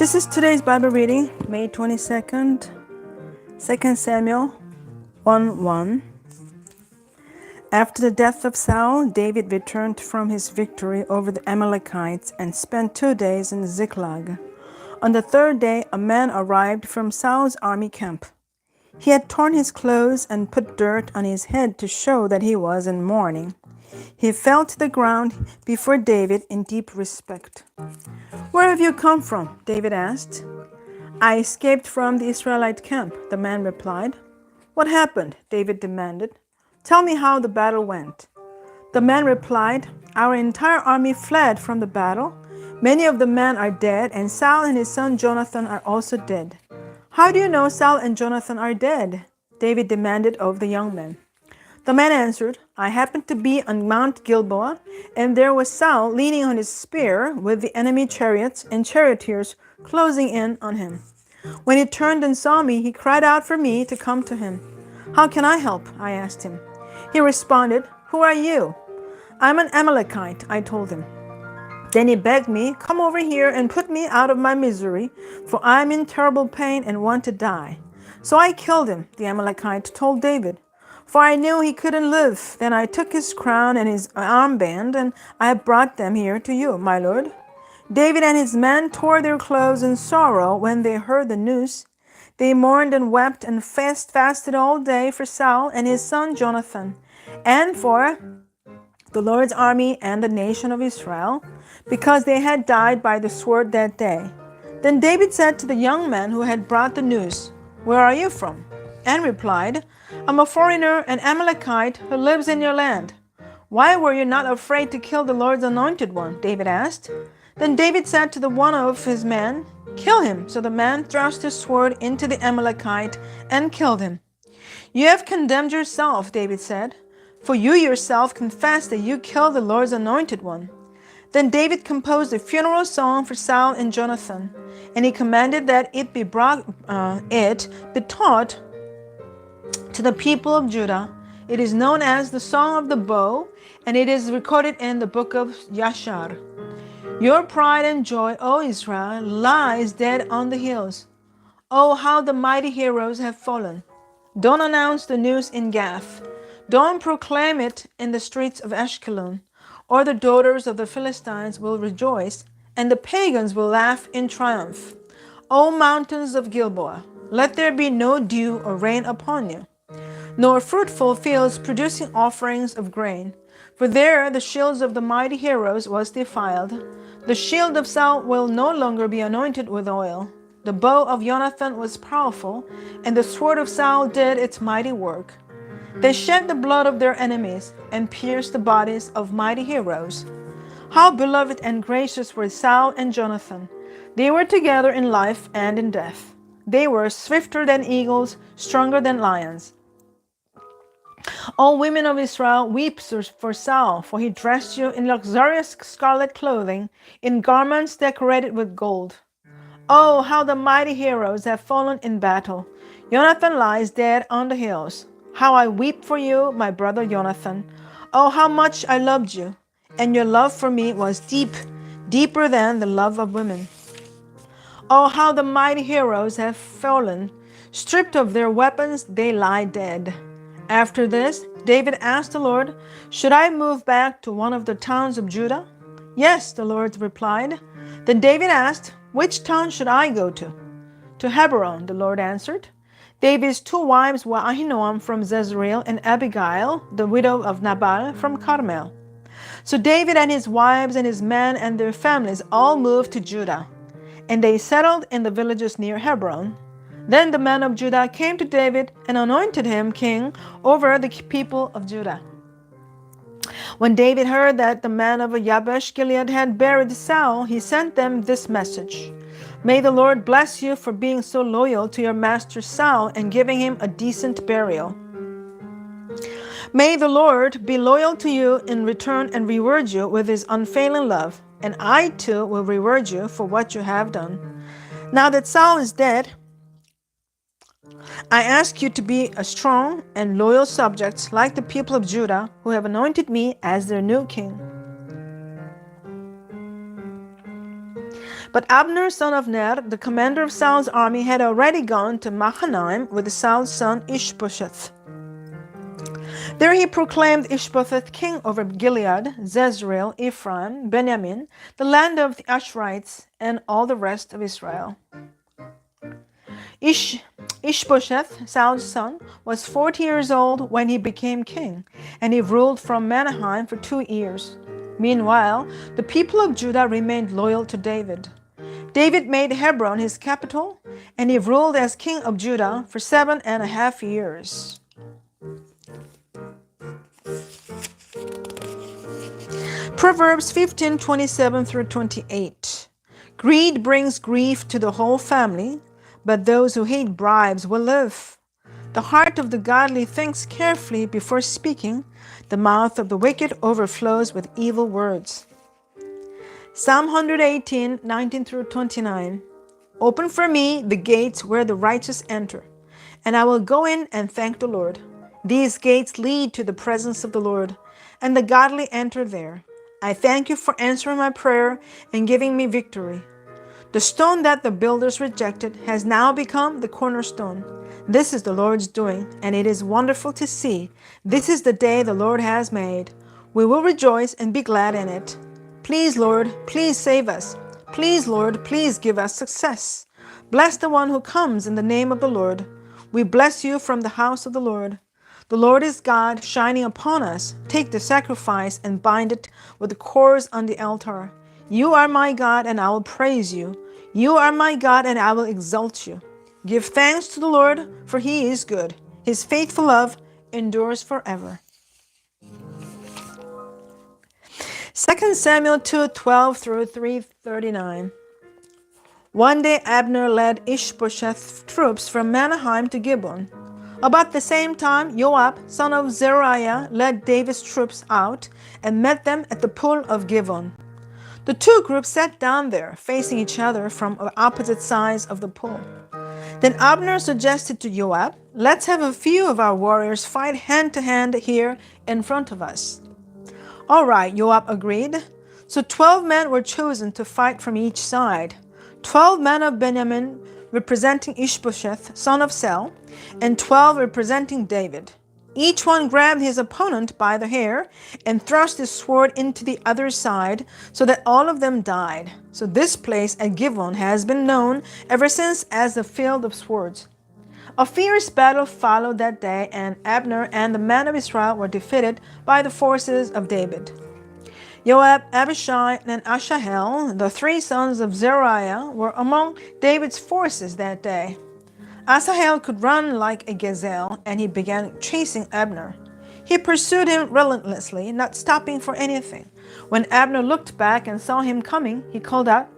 This is today's Bible reading, May 22nd, 2 Samuel 1:1. After the death of Saul, David returned from his victory over the Amalekites and spent 2 days in Ziklag. On the third day, a man arrived from Saul's army camp. He had torn his clothes and put dirt on his head to show that he was in mourning. He fell to the ground before David in deep respect. "Where have you come from?" David asked. "I escaped from the Israelite camp," the man replied. "What happened?" David demanded. "Tell me how the battle went." The man replied, "Our entire army fled from the battle. Many of the men are dead, and Saul and his son Jonathan are also dead." "How do you know Saul and Jonathan are dead?" David demanded of the young man. The man answered, "I happened to be on Mount Gilboa, and there was Saul leaning on his spear with the enemy chariots and charioteers closing in on him. When he turned and saw me, he cried out for me to come to him. 'How can I help?' I asked him. He responded, 'Who are you?' 'I'm an Amalekite,' I told him. Then he begged me, 'Come over here and put me out of my misery, for I'm in terrible pain and want to die.' So I killed him," the Amalekite told David, "for I knew he couldn't live. Then I took his crown and his armband, and I have brought them here to you, my lord." David and his men tore their clothes in sorrow when they heard the news. They mourned and wept and fasted all day for Saul and his son Jonathan, and for the Lord's army and the nation of Israel, because they had died by the sword that day. Then David said to the young man who had brought the news, "Where are you from?" And replied, "I'm a foreigner, an Amalekite who lives in your land." "Why were you not afraid to kill the Lord's anointed one?" David asked. Then David said to the one of his men, "Kill him." So the man thrust his sword into the Amalekite and killed him. "You have condemned yourself," David said, "for you yourself confessed that you killed the Lord's anointed one." Then David composed a funeral song for Saul and Jonathan, and he commanded that it be taught to the people of Judah. It is known as the Song of the Bow, and it is recorded in the book of Yashar. "Your pride and joy, O Israel, lies dead on the hills. Oh, how the mighty heroes have fallen. Don't announce the news in Gath. Don't proclaim it in the streets of Ashkelon, or the daughters of the Philistines will rejoice, and the pagans will laugh in triumph. O mountains of Gilboa, let there be no dew or rain upon you, nor fruitful fields producing offerings of grain. For there the shields of the mighty heroes was defiled. The shield of Saul will no longer be anointed with oil. The bow of Jonathan was powerful, and the sword of Saul did its mighty work. They shed the blood of their enemies and pierced the bodies of mighty heroes. How beloved and gracious were Saul and Jonathan. They were together in life and in death. They were swifter than eagles, stronger than lions. All women of Israel, weep for Saul, for he dressed you in luxurious scarlet clothing, in garments decorated with gold. Oh, how the mighty heroes have fallen in battle. Jonathan lies dead on the hills. How I weep for you, my brother Jonathan. Oh, how much I loved you, and your love for me was deep, deeper than the love of women. Oh, how the mighty heroes have fallen. Stripped of their weapons, they lie dead." After this, David asked the Lord, "Should I move back to one of the towns of Judah?" "Yes," the Lord replied. Then David asked, "Which town should I go to?" "To Hebron," the Lord answered. David's 2 wives were Ahinoam from Jezreel and Abigail, the widow of Nabal from Carmel. So David and his wives and his men and their families all moved to Judah, and they settled in the villages near Hebron. Then the men of Judah came to David and anointed him king over the people of Judah. When David heard that the men of Jabesh Gilead had buried Saul, he sent them this message: "May the Lord bless you for being so loyal to your master Saul and giving him a decent burial. May the Lord be loyal to you in return and reward you with his unfailing love, and I too will reward you for what you have done. Now that Saul is dead, I ask you to be a strong and loyal subjects like the people of Judah who have anointed me as their new king. But Abner, son of Ner, the commander of Saul's army, had already gone to Mahanaim with Saul's son Ishbosheth. There he proclaimed Ishbosheth king over Gilead, Jezreel, Ephraim, Benjamin, the land of the Asherites, and all the rest of Israel. Ishbosheth, Saul's son, was 40 years old when he became king, and he ruled from Mahanaim for 2 years. Meanwhile, the people of Judah remained loyal to David. David made Hebron his capital, and he ruled as king of Judah for 7.5 years. Proverbs 15:27 through 28. Greed brings grief to the whole family, but those who hate bribes will live. The heart of the godly thinks carefully before speaking. The mouth of the wicked overflows with evil words. Psalm 118:19 through 29. Open for me the gates where the righteous enter, and I will go in and thank the Lord. These gates lead to the presence of the Lord, and the godly enter there. I thank you for answering my prayer and giving me victory. The stone that the builders rejected has now become the cornerstone. This is the Lord's doing, and it is wonderful to see. This is the day the Lord has made. We will rejoice and be glad in it. Please, Lord, please save us. Please, Lord, please give us success. Bless the one who comes in the name of the Lord. We bless you from the house of the Lord. The Lord is God shining upon us. Take the sacrifice and bind it with the cords on the altar. You are my God, and I will praise you. You are my God, and I will exalt you. Give thanks to the Lord, for he is good. His faithful love endures forever. 2 Samuel 2:12 through 3:39. One day Abner led Ishbosheth's troops from Mahanaim to Gibeon. About the same time, Joab, son of Zeruiah, led David's troops out and met them at the pool of Gibeon. The two groups sat down there, facing each other from opposite sides of the pool. Then Abner suggested to Joab, "Let's have a few of our warriors fight hand to hand here in front of us." "All right," Joab agreed. So 12 men were chosen to fight from each side. 12 men of Benjamin representing Ishbosheth, son of Saul, and 12 representing David. Each one grabbed his opponent by the hair and thrust his sword into the other side so that all of them died. So this place at Gibeon has been known ever since as the Field of Swords. A fierce battle followed that day, and Abner and the men of Israel were defeated by the forces of David. Joab, Abishai, and Asahel, the 3 sons of Zeruiah, were among David's forces that day. Asahel could run like a gazelle, and he began chasing Abner. He pursued him relentlessly, not stopping for anything. When Abner looked back and saw him coming, he called out,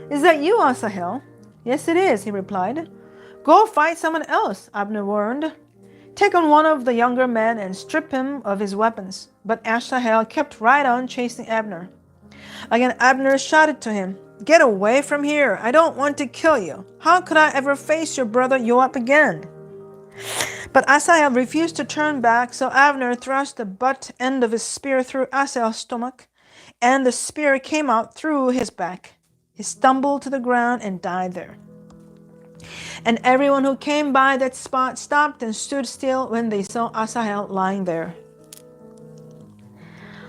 "Is that you, Asahel?" "Yes, it is," he replied. "Go fight someone else," Abner warned. "Take on one of the younger men and strip him of his weapons." But Asahel kept right on chasing Abner. Again, Abner shouted to him, "Get away from here. I don't want to kill you. How could I ever face your brother Joab again?" But Asahel refused to turn back, so Abner thrust the butt end of his spear through Asahel's stomach, and the spear came out through his back. He stumbled to the ground and died there. And everyone who came by that spot stopped and stood still when they saw Asahel lying there.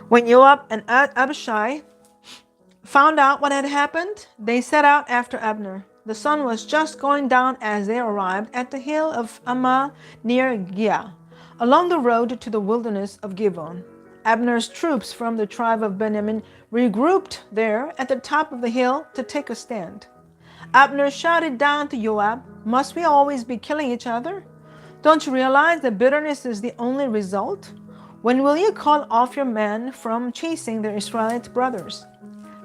When Joab and Abishai found out what had happened, they set out after Abner. The sun was just going down as they arrived at the hill of Ammah near Giah, along the road to the wilderness of Gibeon. Abner's troops from the tribe of Benjamin regrouped there at the top of the hill to take a stand. Abner shouted down to Joab, "Must we always be killing each other? Don't you realize that bitterness is the only result? When will you call off your men from chasing their Israelite brothers?"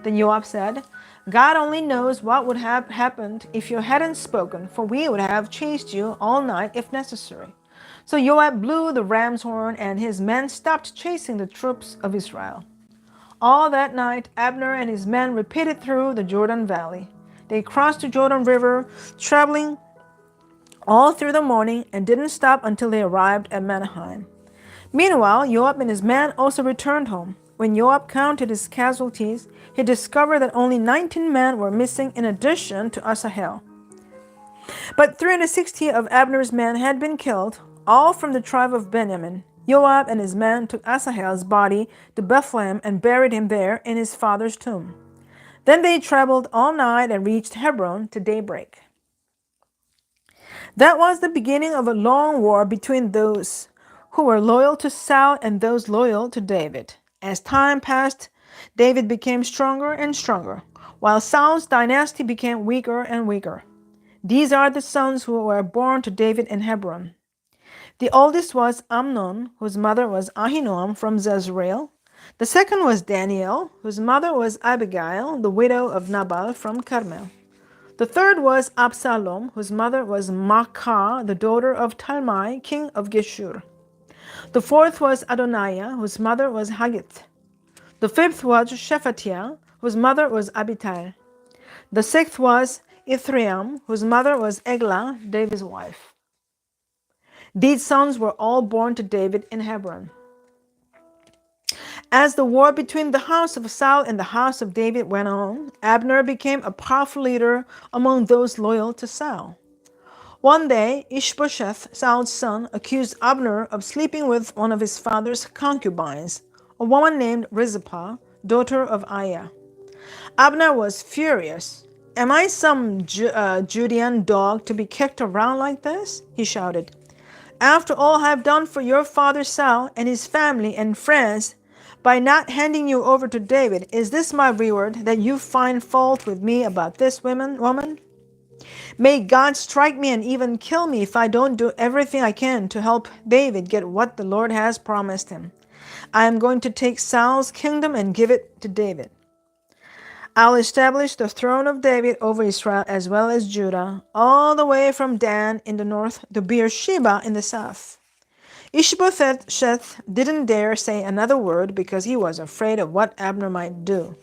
Then Joab said, "God only knows what would have happened if you hadn't spoken, for we would have chased you all night if necessary." So Joab blew the ram's horn, and his men stopped chasing the troops of Israel. All that night, Abner and his men repeated through the Jordan Valley. They crossed the Jordan River, traveling all through the morning, and didn't stop until they arrived at Mahanaim. Meanwhile, Joab and his men also returned home. When Joab counted his casualties, he discovered that only 19 men were missing in addition to Asahel. But 360 of Abner's men had been killed, all from the tribe of Benjamin. Joab and his men took Asahel's body to Bethlehem and buried him there in his father's tomb. Then they traveled all night and reached Hebron to daybreak. That was the beginning of a long war between those who were loyal to Saul and those loyal to David. As time passed, David became stronger and stronger, while Saul's dynasty became weaker and weaker. These are the sons who were born to David in Hebron. The oldest was Amnon, whose mother was Ahinoam from Jezreel. The second was Daniel, whose mother was Abigail, the widow of Nabal from Carmel. The third was Absalom, whose mother was Maacah, the daughter of Talmai, king of Geshur. The fourth was Adoniah, whose mother was Haggith. The fifth was Shephatiah, whose mother was Abital. The sixth was Ithream, whose mother was Eglah, David's wife. These sons were all born to David in Hebron. As the war between the house of Saul and the house of David went on, Abner became a powerful leader among those loyal to Saul. One day, Ishbosheth, Saul's son, accused Abner of sleeping with one of his father's concubines, a woman named Rizpah, daughter of Aiah. Abner was furious. "Am I some Judean dog to be kicked around like this?" he shouted. "After all I have done for your father Saul and his family and friends, by not handing you over to David, is this my reward, that you find fault with me about this woman? May God strike me and even kill me if I don't do everything I can to help David get what the Lord has promised him. I am going to take Saul's kingdom and give it to David. I'll establish the throne of David over Israel as well as Judah, all the way from Dan in the north to Beersheba in the south." Ishbosheth didn't dare say another word because he was afraid of what Abner might do.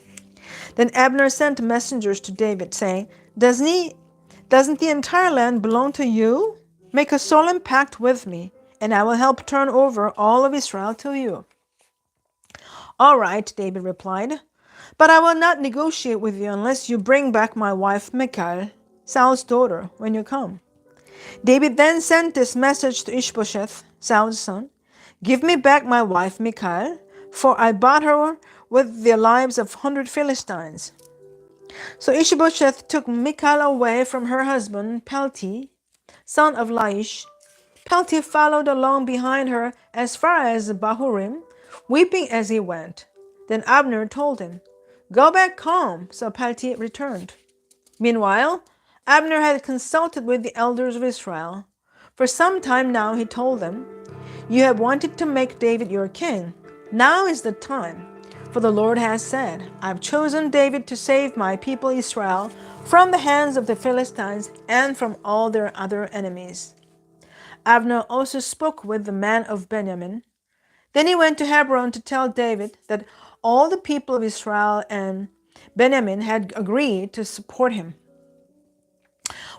Then Abner sent messengers to David, saying, Doesn't the entire land belong to you? Make a solemn pact with me, and I will help turn over all of Israel to you. "All right," David replied, "but I will not negotiate with you unless you bring back my wife Michal, Saul's daughter, when you come." David then sent this message to Ishbosheth, Saul's son, "Give me back my wife Michal, for I bought her with the lives of 100 Philistines." So Ishbosheth took Michal away from her husband Pelti, son of Laish. Pelti followed along behind her as far as Bahurim, weeping as he went. Then Abner told him, "Go back home." So Pelti returned. Meanwhile, Abner had consulted with the elders of Israel. For some time now he told them, "You have wanted to make David your king. Now is the time. For the Lord has said, I've chosen David to save my people Israel from the hands of the Philistines and from all their other enemies." Abner also spoke with the man of Benjamin. Then he went to Hebron to tell David that all the people of Israel and Benjamin had agreed to support him.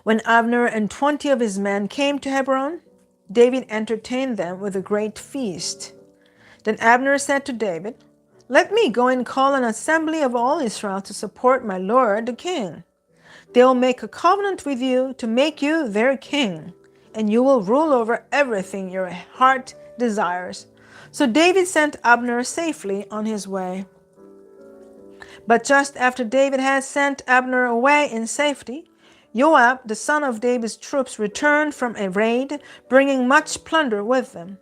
When Abner and 20 of his men came to Hebron, David entertained them with a great feast. Then Abner said to David, "Let me go and call an assembly of all Israel to support my lord the king. They will make a covenant with you to make you their king, and you will rule over everything your heart desires." So David sent Abner safely on his way. But just after David had sent Abner away in safety, Joab, the son of David's troops, returned from a raid, bringing much plunder with them.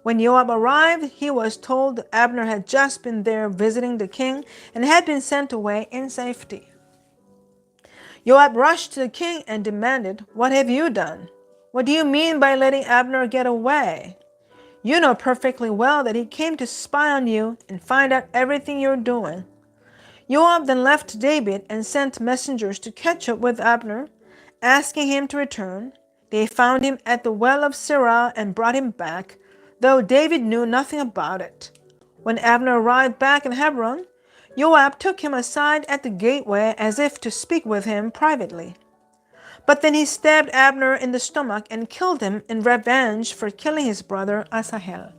When Joab arrived, he was told that Abner had just been there visiting the king and had been sent away in safety. Joab rushed to the king and demanded, "What have you done? What do you mean by letting Abner get away? You know perfectly well that he came to spy on you and find out everything you're doing." Joab then left David and sent messengers to catch up with Abner, asking him to return. They found him at the well of Sirah and brought him back, though David knew nothing about it. When Abner arrived back in Hebron, Joab took him aside at the gateway as if to speak with him privately. But then he stabbed Abner in the stomach and killed him in revenge for killing his brother Asahel.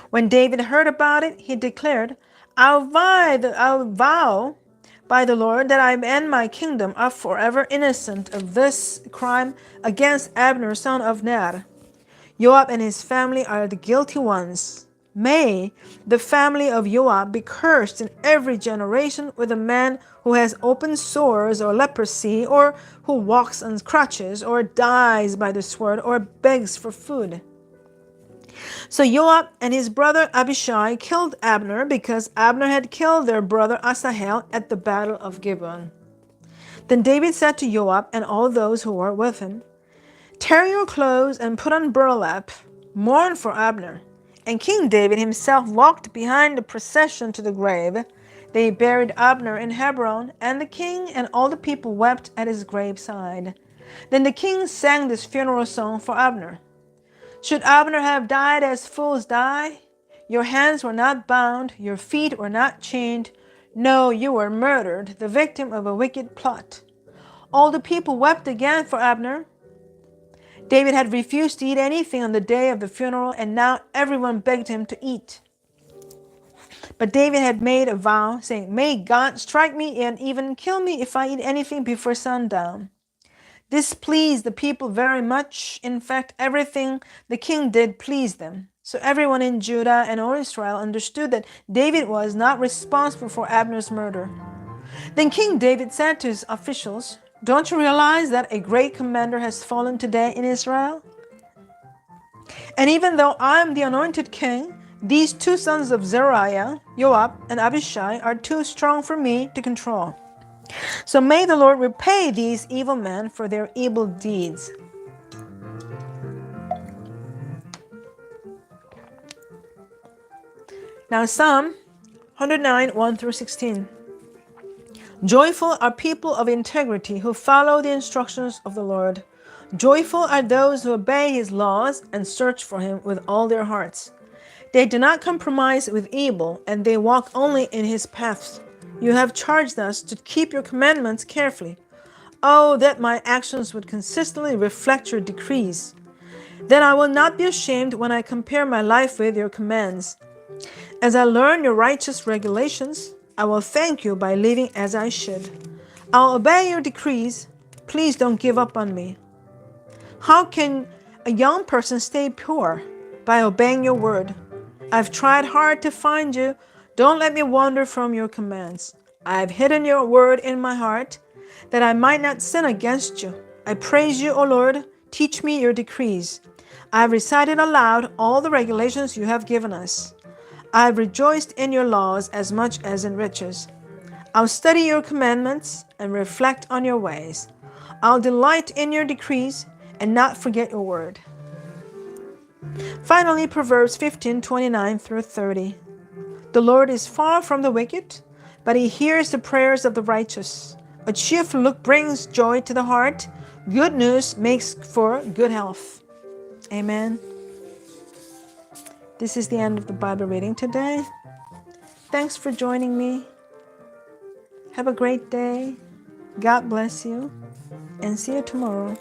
When David heard about it, he declared, I'll vow by the Lord that I and my kingdom are forever innocent of this crime against Abner, son of Ner. Joab and his family are the guilty ones. May the family of Joab be cursed in every generation with a man who has open sores or leprosy, or who walks on crutches, or dies by the sword, or begs for food. So Joab and his brother Abishai killed Abner because Abner had killed their brother Asahel at the battle of Gibeon. Then David said to Joab and all those who were with him, "Tear your clothes and put on burlap. Mourn for Abner." And King David himself walked behind the procession to the grave. They buried Abner in Hebron, and the king and all the people wept at his graveside. Then the king sang this funeral song for Abner. "Should Abner have died as fools die? Your hands were not bound, your feet were not chained. No, you were murdered, the victim of a wicked plot." All the people wept again for Abner. David had refused to eat anything on the day of the funeral, and now everyone begged him to eat. But David had made a vow, saying, "May God strike me and even kill me if I eat anything before sundown." This pleased the people very much. In fact, everything the king did pleased them. So everyone in Judah and all Israel understood that David was not responsible for Abner's murder. Then King David said to his officials, "Don't you realize that a great commander has fallen today in Israel? And even though I am the anointed king, these two sons of Zeruiah, Joab and Abishai, are too strong for me to control. So may the Lord repay these evil men for their evil deeds." Now Psalm 109, 1 through 16. Joyful are people of integrity who follow the instructions of the Lord. Joyful are those who obey his laws and search for him with all their hearts. They do not compromise with evil, and they walk only in his paths. You have charged us to keep your commandments carefully. Oh, that my actions would consistently reflect your decrees. Then I will not be ashamed when I compare my life with your commands. As I learn your righteous regulations, I will thank you by living as I should. I'll obey your decrees. Please don't give up on me. How can a young person stay pure? By obeying your word. I've tried hard to find you. Don't let me wander from your commands. I've hidden your word in my heart, that I might not sin against you. I praise you, O Lord. Teach me your decrees. I've recited aloud all the regulations you have given us. I've rejoiced in your laws as much as in riches. I'll study your commandments and reflect on your ways. I'll delight in your decrees and not forget your word. Finally, Proverbs 15:29 through 30. The Lord is far from the wicked, but he hears the prayers of the righteous. A cheerful look brings joy to the heart. Good news makes for good health. Amen. This is the end of the Bible reading today. Thanks for joining me. Have a great day. God bless you, and see you tomorrow.